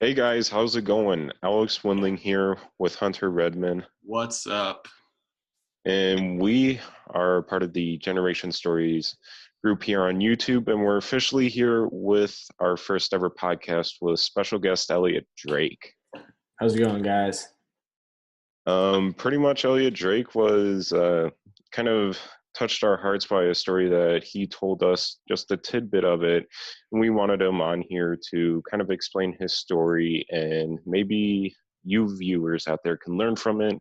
Hey guys, how's it going? Alex Wendling here with Hunter Redmon, What's up? and we are part of the Generation Stories group here on YouTube, and we're officially here with our first ever podcast with special guest Eliiot Drake. How's it going, guys? Pretty much Eliiot Drake was kind of touched our hearts by a story that he told us, just a tidbit of it, and we wanted him on here to kind of explain his story, and maybe you viewers out there can learn from it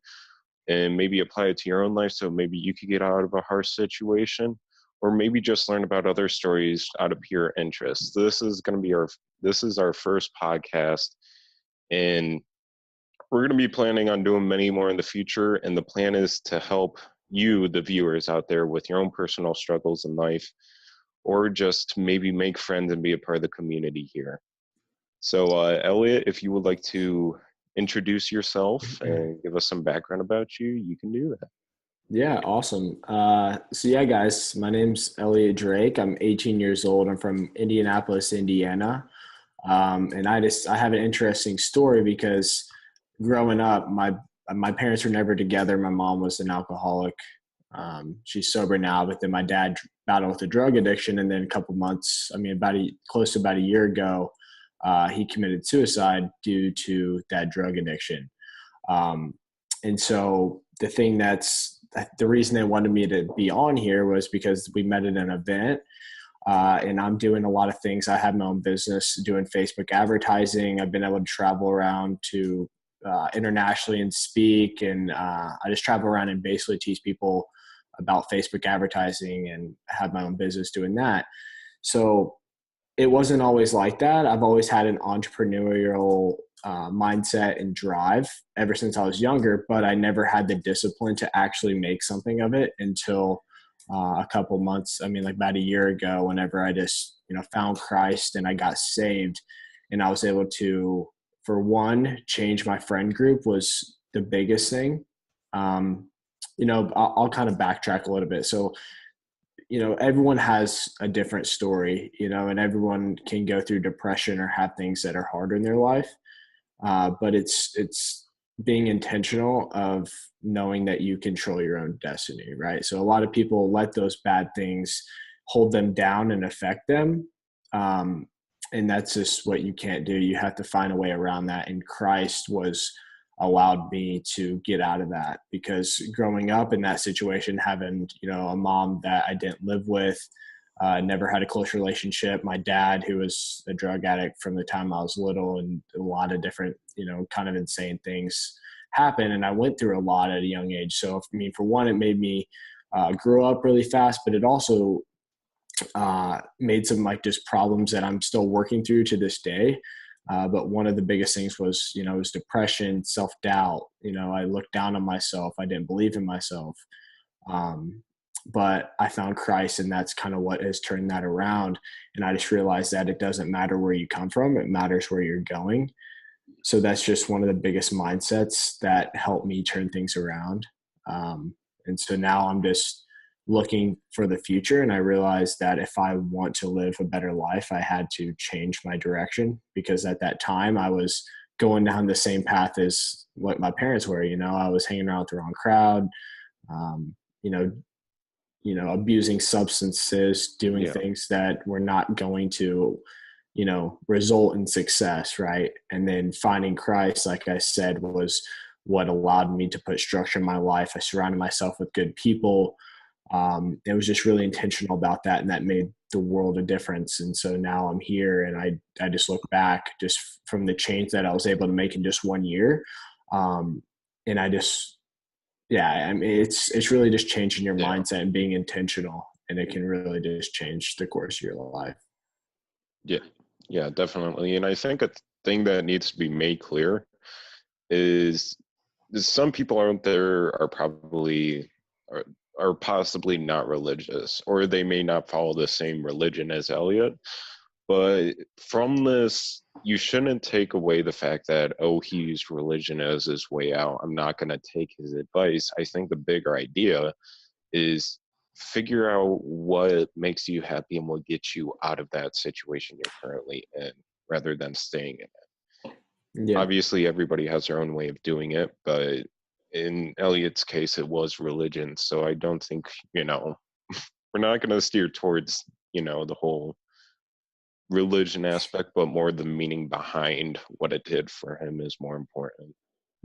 and maybe apply it to your own life, so maybe you could get out of a harsh situation, or maybe just learn about other stories out of pure interest. This is our first podcast, and we're going to be planning on doing many more in the future, and the plan is to help you, the viewers out there, with your own personal struggles in life, or just maybe make friends and be a part of the community here. So, Eliiot, if you would like to introduce yourself and give us some background about you, you can do that. Yeah, awesome. So guys, my name's Eliiot Drake. I'm 18 years old. I'm from Indianapolis, Indiana. And I have an interesting story because growing up, my parents were never together. My mom was an alcoholic. She's sober now, but then my dad battled with a drug addiction. And then a couple months, close to about a year ago, he committed suicide due to that drug addiction. And so the reason they wanted me to be on here was because we met at an event, and I'm doing a lot of things. I have my own business doing Facebook advertising. I've been able to travel around to internationally and speak, and I just travel around and basically teach people about Facebook advertising and have my own business doing that. So it wasn't always like that. I've always had an entrepreneurial mindset and drive ever since I was younger, but I never had the discipline to actually make something of it until a couple months. Like about a year ago, whenever I just, found Christ and I got saved, and I was able to, for one, change my friend group was the biggest thing. I'll kind of backtrack a little bit. So, everyone has a different story, and everyone can go through depression or have things that are hard in their life. But it's being intentional of knowing that you control your own destiny, right? So a lot of people let those bad things hold them down and affect them. And that's just what you can't do. You have to find a way around that. And Christ was allowed me to get out of that, because growing up in that situation, having, a mom that I didn't live with, never had a close relationship. My dad, who was a drug addict from the time I was little, and a lot of different, kind of insane things happened. And I went through a lot at a young age. So, for one, it made me grow up really fast, but it also made some just problems that I'm still working through to this day. But one of the biggest things was, was depression, self-doubt. I looked down on myself. I didn't believe in myself. But I found Christ, and that's kind of what has turned that around. And I just realized that it doesn't matter where you come from. It matters where you're going. So that's just one of the biggest mindsets that helped me turn things around. And so now I'm just looking for the future. And I realized that if I want to live a better life, I had to change my direction, because at that time I was going down the same path as what my parents were. I was hanging around with the wrong crowd, abusing substances, doing things that were not going to, result in success. Right. And then finding Christ, like I said, was what allowed me to put structure in my life. I surrounded myself with good people. It was just really intentional about that, and that made the world a difference. And so now I'm here, and I just look back just from the change that I was able to make in just 1 year. And I just, it's really just changing your mindset and being intentional, and it can really just change the course of your life. Yeah, definitely. And I think a thing that needs to be made clear is some people out there are possibly not religious, or they may not follow the same religion as Eliiot. But from this, you shouldn't take away the fact that, oh, he's religion as his way out, I'm not going to take his advice. I think the bigger idea is figure out what makes you happy and what gets you out of that situation you're currently in, rather than staying in it. Yeah, Obviously, everybody has their own way of doing it, but in Eliot's case, it was religion. So I don't think, we're not going to steer towards, the whole religion aspect, but more the meaning behind what it did for him is more important.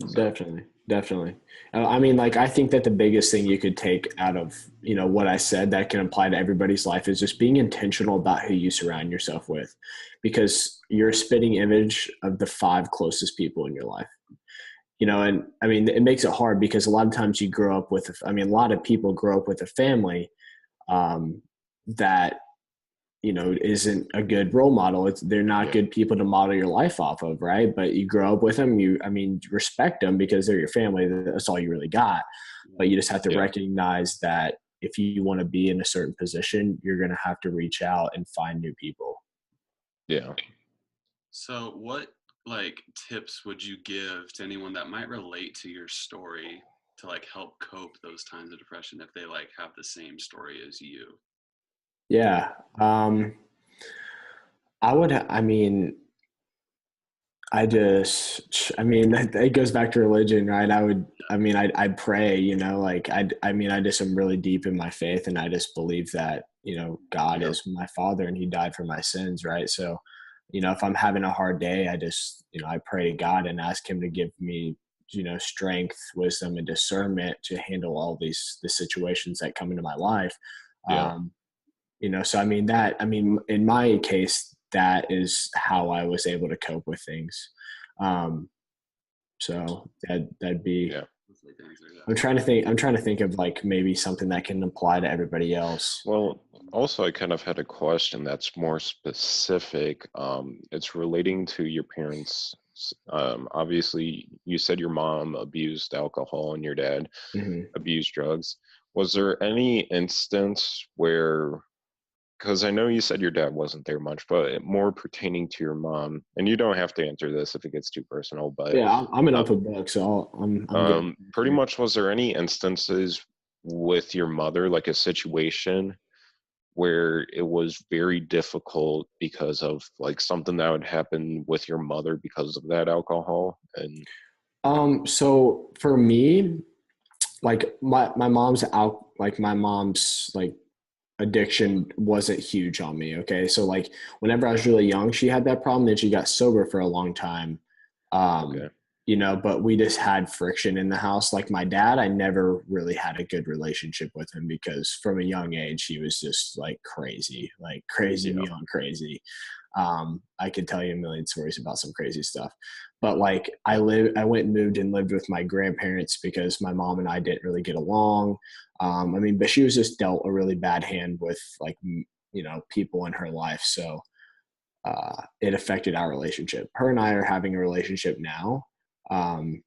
So, definitely, definitely. I mean, like, I think that the biggest thing you could take out of, what I said that can apply to everybody's life is just being intentional about who you surround yourself with, because you're a spitting image of the five closest people in your life. And I mean, it makes it hard because a lot of times you grow up with, I mean, a lot of people grow up with a family that isn't a good role model. They're not yeah, good people to model your life off of, right? But you grow up with them. I mean, respect them because they're your family. That's all you really got. But you just have to yeah, recognize that if you want to be in a certain position, you're going to have to reach out and find new people. yeah. So, what like tips would you give to anyone that might relate to your story to like help cope those times of depression if they like have the same story as you? Yeah. I mean, I mean, it goes back to religion, right? I'd pray, I mean, I just am really deep in my faith and I just believe that, God Yeah, is my father and he died for my sins, right? So, if I'm having a hard day, I just, I pray to God and ask him to give me, strength, wisdom, and discernment to handle all the situations that come into my life. yeah, Um, so I mean, in my case, that is how I was able to cope with things. Um, so that'd be, yeah. Hopefully things are I'm trying to think of like maybe something that can apply to everybody else. Well, also, I kind of had a question that's more specific. It's relating to your parents. Obviously, you said your mom abused alcohol and your dad Hmm. abused drugs. Was there any instance where, because I know you said your dad wasn't there much, but more pertaining to your mom, and you don't have to answer this if it gets too personal, but Yeah, I'm an uh, open book, so I'm good. pretty much, was there any instances with your mother, like a situation where it was very difficult because of like something that would happen with your mother because of that alcohol? And So for me, like my mom's out, like my mom's like addiction wasn't huge on me. Okay. So like whenever I was really young, she had that problem. Then she got sober for a long time. Um, okay, but we just had friction in the house. Like my dad, I never really had a good relationship with him because from a young age, he was just like crazy yeah, beyond crazy. I could tell you a million stories about some crazy stuff, but like I went and moved and lived with my grandparents because my mom and I didn't really get along. I mean, but she was just dealt a really bad hand with like, people in her life. So it affected our relationship. Her and I are having a relationship now. Um,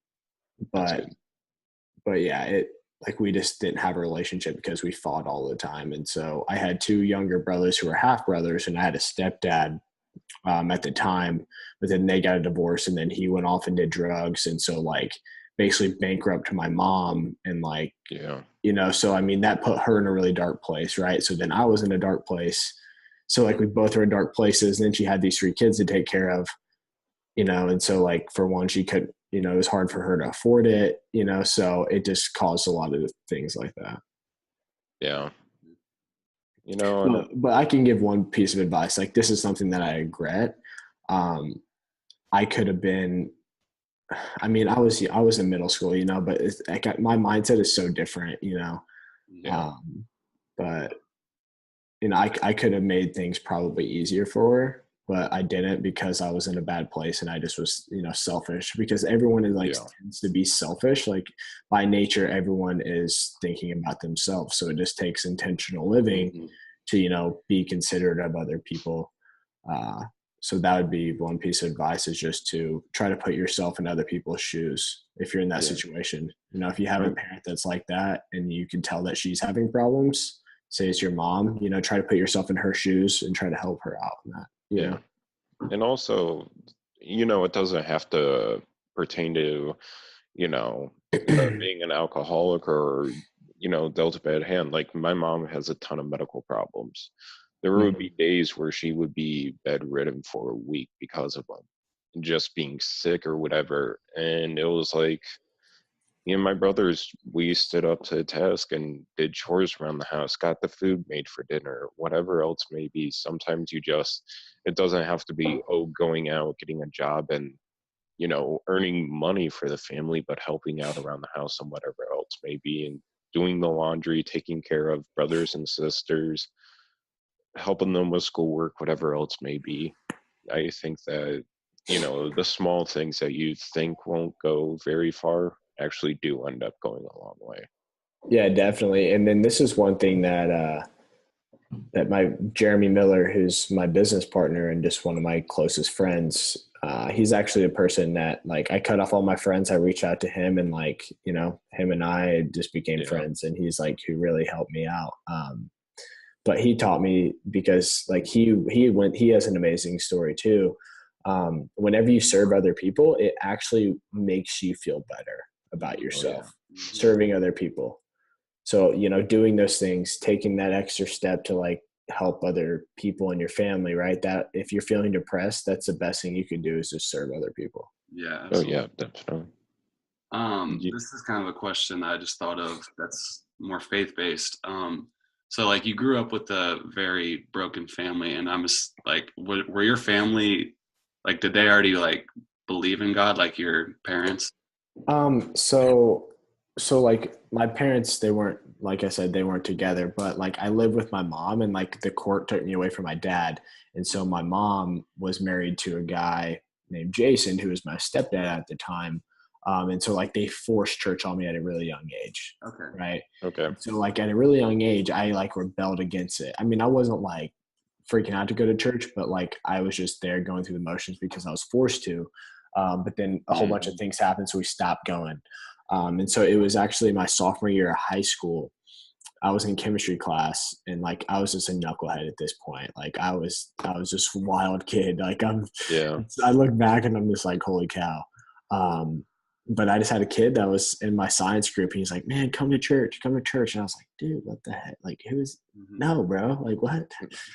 that's but, good. but yeah, like we just didn't have a relationship because we fought all the time. And so I had two younger brothers who were half brothers and I had a stepdad at the time, but then they got a divorce and then he went off and did drugs. And so like basically bankrupt my mom and like, Yeah, so I mean, that put her in a really dark place, right? So then I was in a dark place. So like we both were in dark places. And then she had these three kids to take care of, and so like for one, she could, it was hard for her to afford it, so it just caused a lot of things like that. yeah, and But I can give one piece of advice. Like this is something that I regret. Um, I could have been. I mean, I was in middle school, but it's, like my mindset is so different, Mm-hmm. yeah, um, but I could have made things probably easier for her, but I didn't because I was in a bad place and I just was, selfish because everyone is like yeah, tends to be selfish. Like by nature, everyone is thinking about themselves. So it just takes intentional living hmm, to, be considerate of other people. Uh, so that would be one piece of advice is just to try to put yourself in other people's shoes if you're in that yeah. situation. If you have a I'm, parent that's like that and you can tell that she's having problems, say it's your mom, try to put yourself in her shoes and try to help her out in that. yeah, and also, it doesn't have to pertain to being an alcoholic or dealt a bad hand. Like my mom has a ton of medical problems. There would Mhm. be days where she would be bedridden for a week because of them. just being sick or whatever. And it was like, me and my brothers, we stood up to the task and did chores around the house, got the food made for dinner, whatever else may be. Sometimes it doesn't have to be, going out, getting a job and, earning money for the family, but helping out around the house and whatever else may be, and doing the laundry, taking care of brothers and sisters, helping them with schoolwork, whatever else may be. I think that, the small things that you think won't go very far actually do end up going a long way. Yeah, definitely. And then this is one thing that my Jeremy Miller, who's my business partner and just one of my closest friends, he's actually a person that, like, I cut off all my friends. I reached out to him, and like, him and I just became friends, and he's like, who really helped me out. But he taught me, because like he has an amazing story too. Whenever you serve other people, it actually makes you feel better about yourself, serving other people. So, doing those things, taking that extra step to like help other people in your family, right? That if you're feeling depressed, that's the best thing you can do, is just serve other people. Yeah. Absolutely. Oh yeah, definitely. This is kind of a question I just thought of that's more faith-based. So like you grew up with a very broken family, and I'm just like, were your family, like, did they already like believe in God, like your parents? So like my parents, they weren't, like I said, they weren't together, but like I lived with my mom, and like the court took me away from my dad. And so my mom was married to a guy named Jason, who was my stepdad at the time. And so like they forced church on me at a really young age. Okay. Right. Okay. So like at a really young age, I like rebelled against it. I mean, I wasn't like freaking out to go to church, but like I was just there going through the motions because I was forced to. But then a whole bunch of things happened, so we stopped going. And so it was actually my sophomore year of high school. I was in chemistry class, and like I was just a knucklehead at this point. Like I was just a wild kid. Like I look back and I'm just like, holy cow. But I just had a kid that was in my science group. And he's like, man, come to church. And I was like, dude, what the heck? Like, no, bro. Like, what?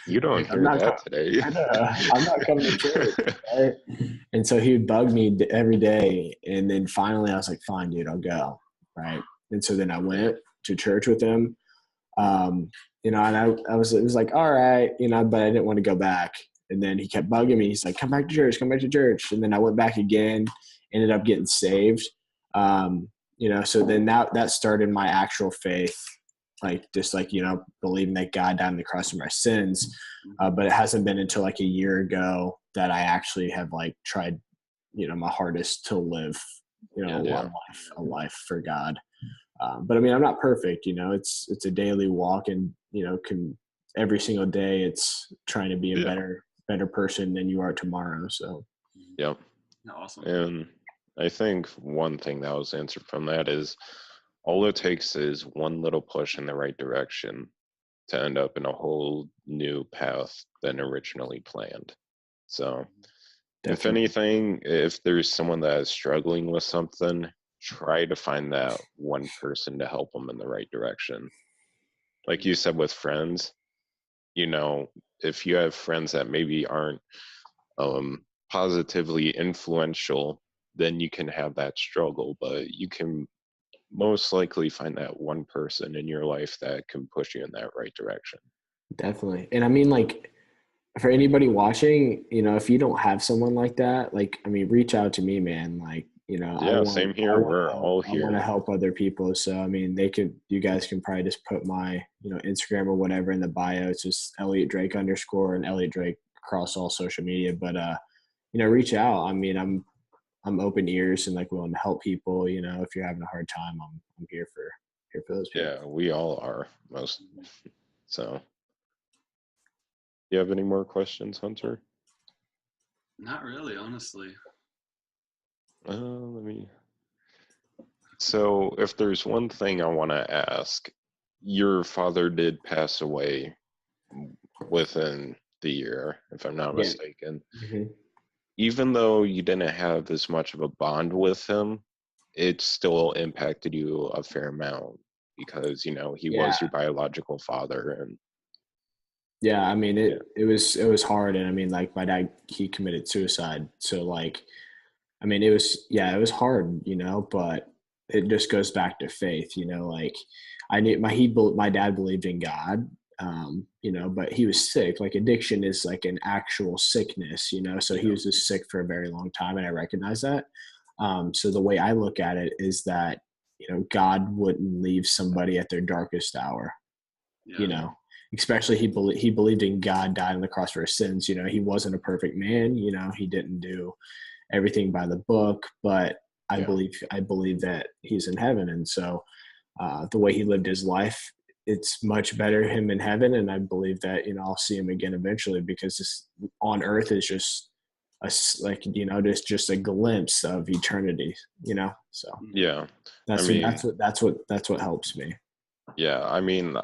You don't Like, hear that today. I'm not coming to church. Right? And so he would bug me every day. And then finally I was like, fine, dude, I'll go. Right. And so then I went to church with him. And it was like, all right, but I didn't want to go back. And then he kept bugging me. He's like, come back to church. And then I went back again, ended up getting saved. So then that started my actual faith, like just like, believing that God died on the cross for my sins. But it hasn't been until like a year ago that I actually have like tried, my hardest to live, a life for God. But I mean, I'm not perfect, it's a daily walk, and, every single day it's trying to be a better person than you are tomorrow. So. Yeah. Awesome. And I think one thing that was answered from that is all it takes is one little push in the right direction to end up in a whole new path than originally planned. So If anything, if there's someone that is struggling with something, try to find that one person to help them in the right direction. Like you said with friends, if you have friends that maybe aren't positively influential, then you can have that struggle, but you can most likely find that one person in your life that can push you in that right direction. Definitely. And I mean, like, for anybody watching, if you don't have someone like that, like, I mean, reach out to me, man. Like, same here. We're all here. I want to help other people. So, I mean, you guys can probably just put my, Instagram or whatever in the bio. It's just Eliiot Drake _ and Eliiot Drake across all social media. But, reach out. I mean, I'm open ears and like willing to help people. If you're having a hard time, I'm here for those people. Yeah, we all are most. So, you have any more questions, Hunter? Not really, honestly. So, if there's one thing I want to ask, your father did pass away within the year, if I'm not mistaken. Mm-hmm. Even though you didn't have as much of a bond with him, it still impacted you a fair amount because, he was your biological father. And Yeah, I mean it was hard, and I mean like my dad, he committed suicide, so like I mean it was hard, but it just goes back to faith, like I knew my dad believed in God, but he was sick. Like addiction is like an actual sickness, so he Yeah. was just sick for a very long time, and I recognize that. So the way I look at it is that God wouldn't leave somebody at their darkest hour, you Yeah. know especially he believed in God, died on the cross for his sins. He wasn't a perfect man. He didn't do everything by the book, but i Yeah. believe i believe that he's in heaven. And so the way he lived his life, it's much better him in heaven, and I believe that I'll see him again eventually, because this on earth is just just a glimpse of eternity. So Yeah. I mean, that's what helps me. yeah, I mean,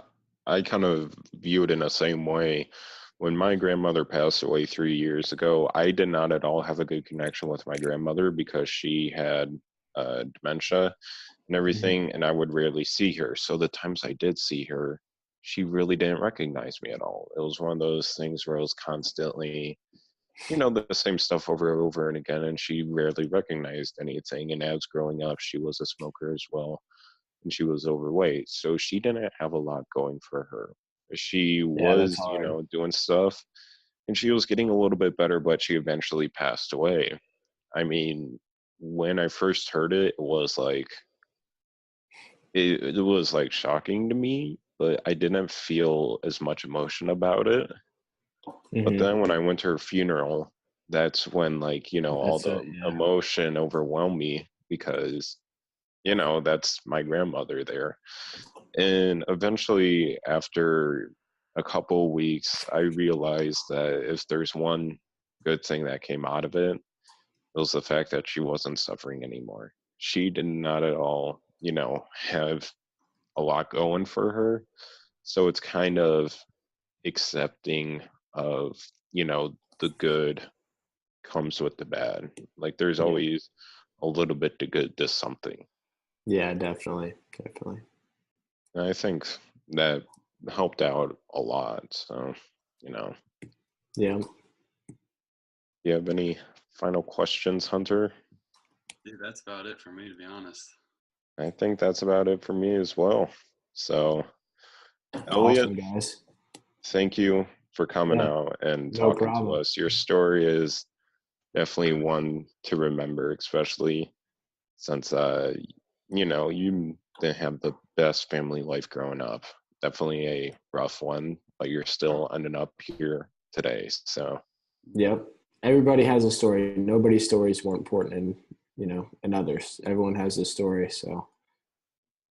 I kind of view it in the same way. When my grandmother passed away 3 years ago, I did not at all have a good connection with my grandmother because she had dementia and Mhm. everything, and I would rarely see her. So the times I did see her, she really didn't recognize me at all. It was one of those things where it was constantly, the same stuff over and over and again, and she rarely recognized anything. And as growing up, she was a smoker as well, and she was overweight. So she didn't have a lot going for her. She Yeah, that's was, hard. doing stuff, and she was getting a little bit better, but she eventually passed away. I mean, when I first heard it, it was like, it was like shocking to me, but I didn't feel as much emotion about it. But Hmm. then when I went to her funeral, that's when like, all That's the it. Yeah. emotion overwhelmed me because, that's my grandmother there. And eventually, after a couple weeks, I realized that if there's one good thing that came out of it, it was the fact that she wasn't suffering anymore. She did not at all, have a lot going for her. So it's kind of accepting of, the good comes with the bad. Like there's Yeah. always a little bit to good to something. Yeah, definitely. Definitely. And I think that helped out a lot. So, Yeah. you have any final questions, Hunter? Dude, that's about it for me, to be honest. I think that's about it for me as well. So, Eliiot, Awesome, guys. thank you for coming Yeah, out and no talking to problem. us. Your story is definitely one to remember, especially since you didn't have the best family life growing up. Definitely a rough one, but you're still ending up here today. So Yep. Everybody has a story. Nobody's story is more important than others. Everyone has a story. So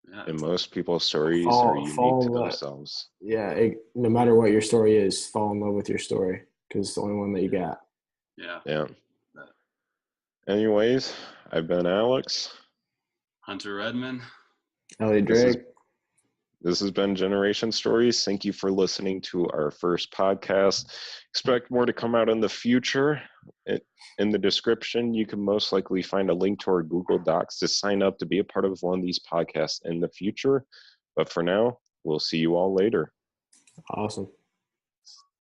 Yeah. and most people's stories are unique fall to in love. themselves. Yeah. No matter what your story is, fall in love with your story, because it's the only one that you got. Yeah. Yeah. Anyways, I've been Alex. Hunter Redmon. Eliiot This is Drake. This has been Generation Stories. Thank you for listening to our first podcast. Expect more to come out in the future. In the description, you can most likely find a link to our Google Docs to sign up to be a part of one of these podcasts in the future. But for now, we'll see you all later. Awesome.